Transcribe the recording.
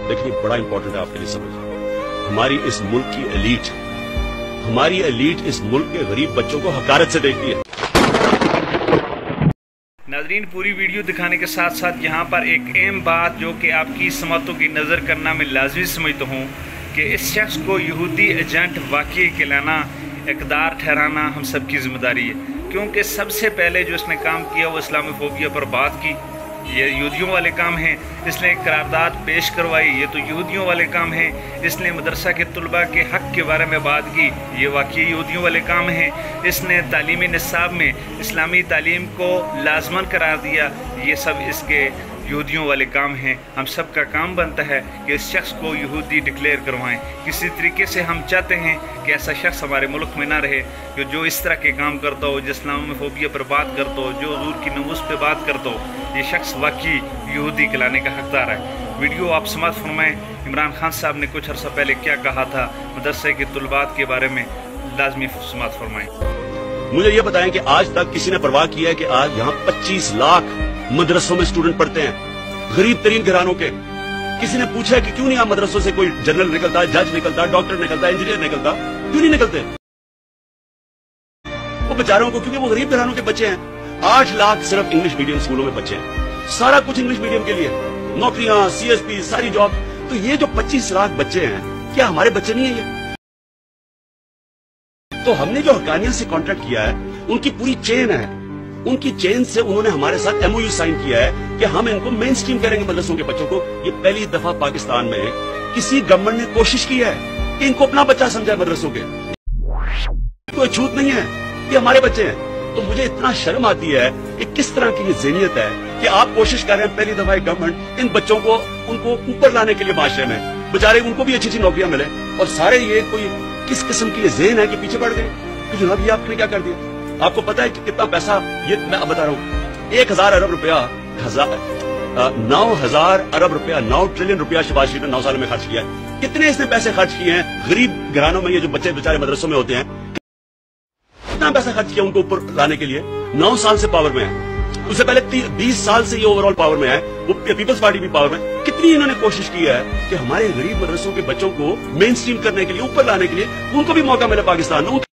देखिए, बड़ा इंपॉर्टेंट है आपके लिए समझ। हमारी इस मुल्क की एलीट इस मुल्क के गरीब बच्चों को हकारत से देखती है। नाजरीन, पूरी वीडियो दिखाने के साथ साथ यहाँ पर एक अहम बात जो कि आपकी समातों की नज़र करना मैं लाजमी समझता हूँ कि इस शख्स को यहूदी एजेंट वाकई कहलाना, इक़दार ठहराना हम सब की ज़िम्मेदारी है, क्योंकि सबसे पहले जो इसने काम किया वो इस्लामोफोबिया पर बात की। ये यहूदियों वाले काम हैं। इसने एक करारदाद पेश करवाई, ये तो यहूदियों वाले काम हैं। इसने मदरसा के तलबा के हक़ के बारे में बात की, ये वाकई यहूदियों वाले काम हैं। इसने तालीमी निसाब में इस्लामी तालीम को लाजमन करार दिया, ये सब इसके यहूदियों वाले काम हैं। हम सब का काम बनता है कि इस शख्स को यहूदी डिक्लेयर करवाएं। किसी तरीके से हम चाहते हैं कि ऐसा शख्स हमारे मुल्क में ना रहे कि जो इस तरह के काम करता हो, जो इस्लामोफोबिया पर बात करता हो, जो हुजूर की नमूज़ पे बात करता हो। ये शख्स वाकई यहूदी कहलाने का हकदार है। वीडियो आप समाअत फरमाएँ। इमरान खान साहब ने कुछ अर्सा पहले क्या कहा था मदरसे के तलबात के बारे में, लाजमी समाअत फरमाएँ। मुझे ये बताएं कि आज तक किसी ने परवाह किया है कि आज यहाँ 25 लाख मदरसों में स्टूडेंट पढ़ते हैं, गरीब तरीन घरानों के। किसी ने पूछा है कि क्यों नहीं आप मदरसों से कोई जनरल निकलता, जज निकलता, डॉक्टर निकलता, इंजीनियर निकलता, क्यों नहीं निकलते वो बेचारों को? क्योंकि वो गरीब घरानों के बच्चे हैं। 8 लाख सिर्फ इंग्लिश मीडियम स्कूलों में बच्चे हैं, सारा कुछ इंग्लिश मीडियम के लिए, नौकरियां, CSP, सारी जॉब। तो ये जो 25 लाख बच्चे हैं, क्या हमारे बच्चे नहीं है ये? तो हमने जो हक्कानियत से कॉन्ट्रैक्ट किया है, उनकी पूरी चेन है, उनकी चेन से उन्होंने हमारे साथ MOU साइन किया है कि हम इनको मेन स्ट्रीम करेंगे मदरसों के बच्चों को। ये पहली दफा पाकिस्तान में किसी गवर्नमेंट ने कोशिश की है कि इनको अपना बच्चा समझाए मदरसों के। कोई छूट नहीं है, ये हमारे बच्चे हैं। तो मुझे इतना शर्म आती है कि किस तरह की ये ज़हनियत है कि आप कोशिश कर रहे हैं पहली दफा गवर्नमेंट इन बच्चों को उनको ऊपर लाने के लिए माशरे में, बेचारे उनको भी अच्छी अच्छी नौकरियां मिले, और सारे ये कोई किस किस्म की ज़हन है कि पीछे बढ़ गए। तो जनाब, ये आपने क्या कर दिया? आपको पता है कि कितना पैसा, ये मैं अब बता रहा हूँ, 1000 अरब रुपया, 9000 अरब रुपया, 9 ट्रिलियन रुपया शहबाज शरीफ ने 9 साल में खर्च किया है। कितने इसने पैसे खर्च किए हैं गरीब घरानों में? ये जो बच्चे बेचारे मदरसों में होते हैं, कितना पैसा खर्च किया उनको ऊपर लाने के लिए? 9 साल से पावर में है, उससे पहले 20 साल से ये ओवरऑल पावर में है, वो पीपल्स पार्टी भी पावर में। कितनी इन्होंने कोशिश की है कि हमारे गरीब मदरसों के बच्चों को मेन स्ट्रीम करने के लिए, ऊपर लाने के लिए, उनको भी मौका मिले पाकिस्तान में।